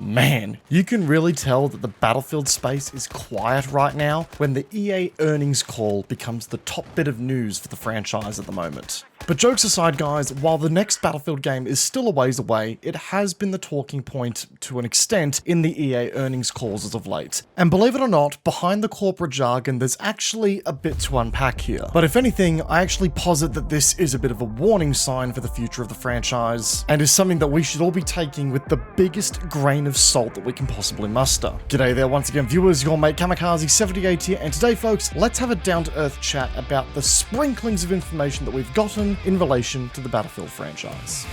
Man, you can really tell that the Battlefield space is quiet right now when the EA earnings call becomes the top bit of news for the franchise at the moment. But jokes aside guys, while the next Battlefield game is still a ways away, it has been the talking point to an extent in the EA earnings calls as of late. And believe it or not, behind the corporate jargon there's actually a bit to unpack here. But if anything, I actually posit that this is a bit of a warning sign for the future of the franchise, and is something that we should all be taking with the biggest grain of salt that we can possibly muster. G'day there once again viewers, your mate Kamikaze78 here, and today folks, let's have a down-to-earth chat about the sprinklings of information that we've gotten in relation to the Battlefield franchise.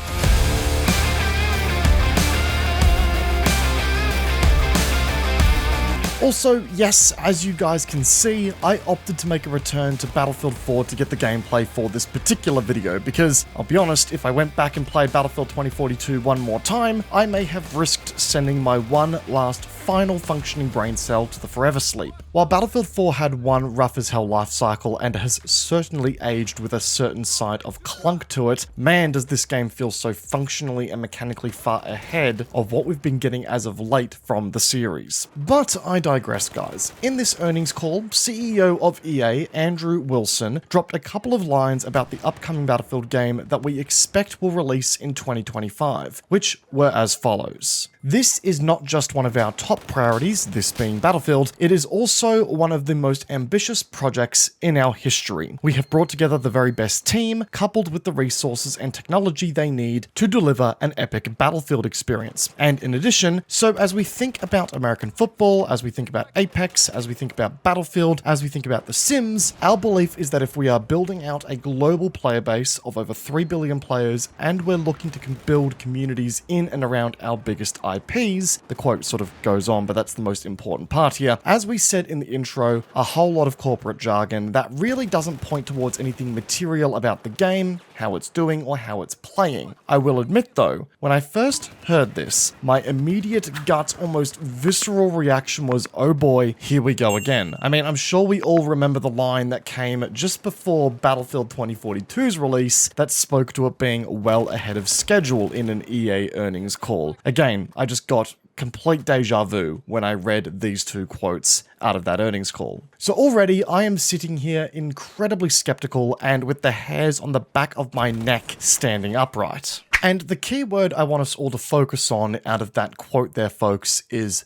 Also, yes, as you guys can see, I opted to make a return to Battlefield 4 to get the gameplay for this particular video because, I'll be honest, if I went back and played Battlefield 2042 one more time, I may have risked sending my one last final functioning brain cell to the forever sleep. While Battlefield 4 had one rough as hell life cycle and has certainly aged with a certain side of clunk to it, man does this game feel so functionally and mechanically far ahead of what we've been getting as of late from the series. But I digress guys. In this earnings call, CEO of EA, Andrew Wilson, dropped a couple of lines about the upcoming Battlefield game that we expect will release in 2025, which were as follows. This is not just one of our top priorities, this being Battlefield, it is also one of the most ambitious projects in our history. We have brought together the very best team, coupled with the resources and technology they need to deliver an epic Battlefield experience. And in addition, so as we think about American football, as we think about Apex, as we think about Battlefield, as we think about The Sims, our belief is that if we are building out a global player base of over 3 billion players, and we're looking to build communities in and around our biggest IPs, the quote sort of goes on, but that's the most important part here. As we said in the intro, a whole lot of corporate jargon that really doesn't point towards anything material about the game, how it's doing, or how it's playing. I will admit though, when I first heard this, my immediate gut, almost visceral reaction was, oh boy, here we go again. I mean, I'm sure we all remember the line that came just before Battlefield 2042's release that spoke to it being well ahead of schedule in an EA earnings call. Again, I just got complete deja vu when I read these two quotes out of that earnings call. So already I am sitting here incredibly skeptical and with the hairs on the back of my neck standing upright. And the key word I want us all to focus on out of that quote there, folks, is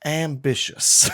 ambitious.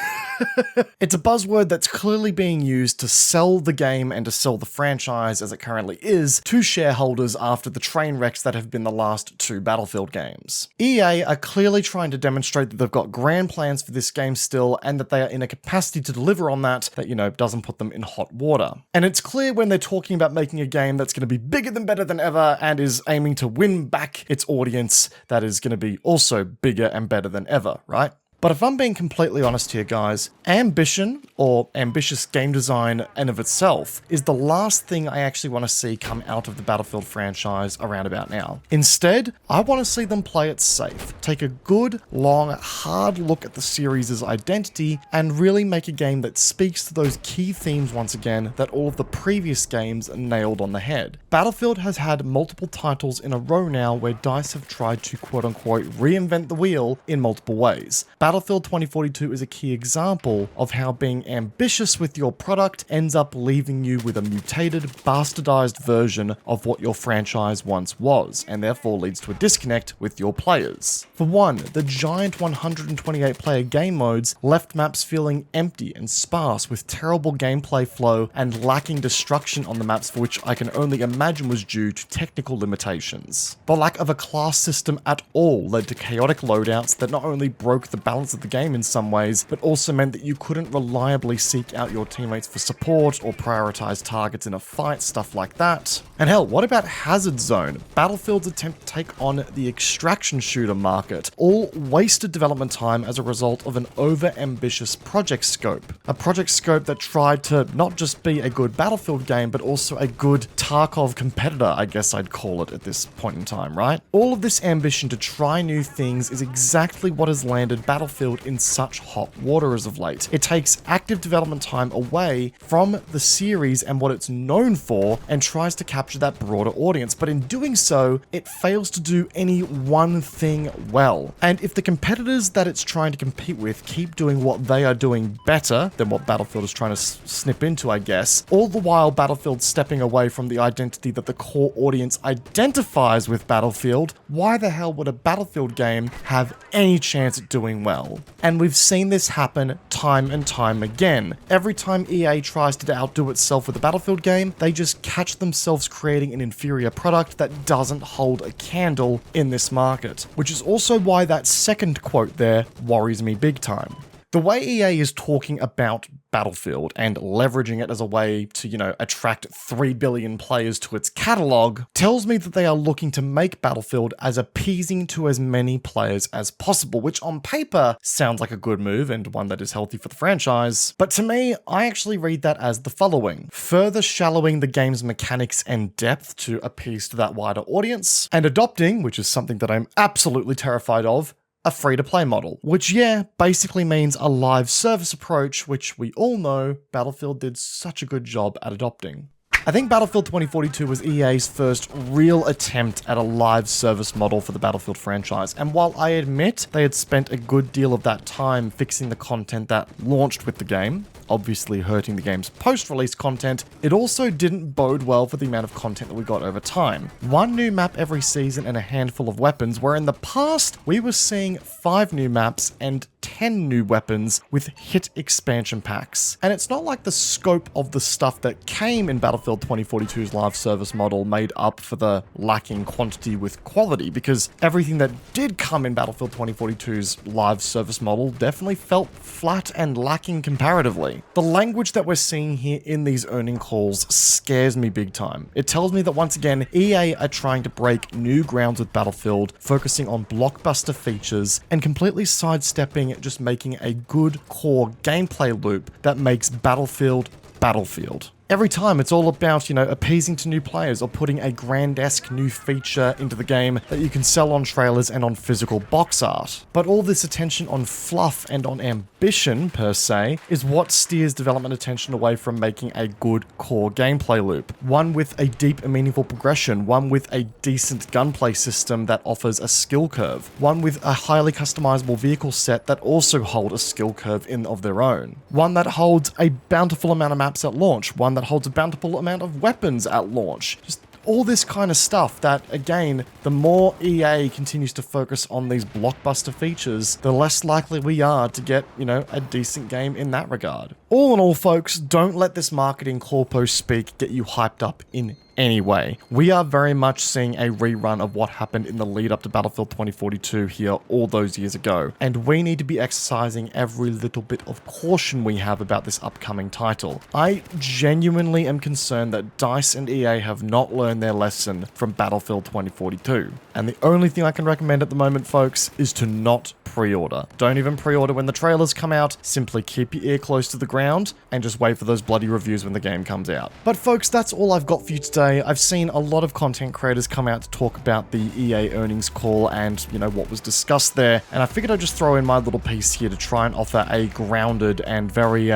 It's a buzzword that's clearly being used to sell the game and to sell the franchise as it currently is to shareholders after the train wrecks that have been the last two Battlefield games. EA are clearly trying to demonstrate that they've got grand plans for this game still and that they are in a capacity to deliver on that, you know, doesn't put them in hot water. And it's clear when they're talking about making a game that's going to be bigger than better than ever and is aiming to win back its audience that is going to be also bigger and better than ever, right? But if I'm being completely honest here guys, ambition, or ambitious game design in of itself, is the last thing I actually want to see come out of the Battlefield franchise around about now. Instead, I want to see them play it safe, take a good, long, hard look at the series' identity, and really make a game that speaks to those key themes once again that all of the previous games nailed on the head. Battlefield has had multiple titles in a row now where DICE have tried to quote-unquote reinvent the wheel in multiple ways. Battlefield 2042 is a key example of how being ambitious with your product ends up leaving you with a mutated, bastardized version of what your franchise once was, and therefore leads to a disconnect with your players. For one, the giant 128 player game modes left maps feeling empty and sparse with terrible gameplay flow and lacking destruction on the maps, for which I can only imagine was due to technical limitations. The lack of a class system at all led to chaotic loadouts that not only broke the balance of the game in some ways, but also meant that you couldn't reliably seek out your teammates for support or prioritize targets in a fight, stuff like that. And hell, what about Hazard Zone? Battlefield's attempt to take on the extraction shooter market, all wasted development time as a result of an over-ambitious project scope. A project scope that tried to not just be a good Battlefield game, but also a good Tarkov competitor, I guess I'd call it at this point in time, right? All of this ambition to try new things is exactly what has landed Battlefield Battlefield in such hot water as of late. It takes active development time away from the series and what it's known for and tries to capture that broader audience, but in doing so, it fails to do any one thing well. And if the competitors that it's trying to compete with keep doing what they are doing better than what Battlefield is trying to snip into, I guess, all the while Battlefield stepping away from the identity that the core audience identifies with Battlefield, why the hell would a Battlefield game have any chance at doing well? And we've seen this happen time and time again. Every time EA tries to outdo itself with a Battlefield game, they just catch themselves creating an inferior product that doesn't hold a candle in this market, which is also why that second quote there worries me big time. The way EA is talking about Battlefield and leveraging it as a way to, attract 3 billion players to its catalog tells me that they are looking to make Battlefield as appeasing to as many players as possible, which on paper sounds like a good move and one that is healthy for the franchise. But to me, I actually read that as the following: further shallowing the game's mechanics and depth to appease to that wider audience, and adopting, which is something that I'm absolutely terrified of, a free-to-play model, which basically means a live service approach, which we all know Battlefield did such a good job at adopting. I think Battlefield 2042 was EA's first real attempt at a live service model for the Battlefield franchise, and while I admit they had spent a good deal of that time fixing the content that launched with the game, obviously hurting the game's post-release content, it also didn't bode well for the amount of content that we got over time. One new map every season and a handful of weapons, where in the past we were seeing 5 new maps and 10 new weapons with hit expansion packs. And it's not like the scope of the stuff that came in Battlefield 2042's live service model made up for the lacking quantity with quality, because everything that did come in Battlefield 2042's live service model definitely felt flat and lacking comparatively. The language that we're seeing here in these earning calls scares me big time. It tells me that once again, EA are trying to break new grounds with Battlefield, focusing on blockbuster features and completely sidestepping just making a good core gameplay loop that makes Battlefield Battlefield. Every time it's all about, appeasing to new players or putting a grand-esque new feature into the game that you can sell on trailers and on physical box art. But all this attention on fluff and on ambition, per se, is what steers development attention away from making a good core gameplay loop. One with a deep and meaningful progression, one with a decent gunplay system that offers a skill curve, one with a highly customizable vehicle set that also hold a skill curve in of their own, one that holds a bountiful amount of maps at launch, one that holds a bountiful amount of weapons at launch. Just all this kind of stuff that, again, the more EA continues to focus on these blockbuster features, the less likely we are to get, a decent game in that regard. All in all, folks, don't let this marketing corpo speak get you hyped up in any way. We are very much seeing a rerun of what happened in the lead up to Battlefield 2042 here all those years ago, and we need to be exercising every little bit of caution we have about this upcoming title. I genuinely am concerned that DICE and EA have not learned their lesson from Battlefield 2042, and the only thing I can recommend at the moment, folks, is to not pre-order. Don't even pre-order when the trailers come out, simply keep your ear close to the ground and just wait for those bloody reviews when the game comes out. But folks, that's all I've got for you today. I've seen a lot of content creators come out to talk about the EA earnings call and, what was discussed there, and I figured I'd just throw in my little piece here to try and offer a grounded and very,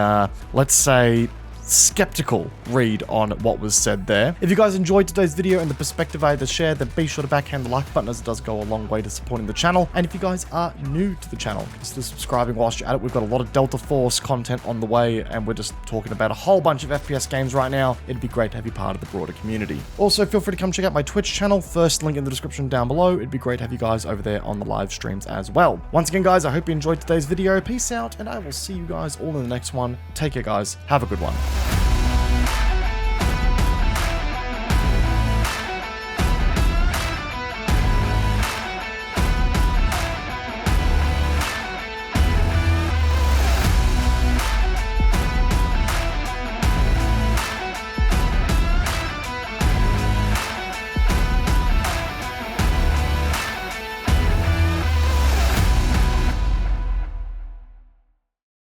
let's say, skeptical read on what was said there. If you guys enjoyed today's video and the perspective I had to share, then be sure to backhand the like button, as it does go a long way to supporting the channel. And if you guys are new to the channel, consider subscribing whilst you're at it. We've got a lot of Delta Force content on the way, and we're just talking about a whole bunch of FPS games right now. It'd be great to have you part of the broader community. Also, feel free to come check out my Twitch channel, first link in the description down below. It'd be great to have you guys over there on the live streams as well. Once again, guys, I hope you enjoyed today's video. Peace out, and I will see you guys all in the next one. Take care, guys. Have a good one.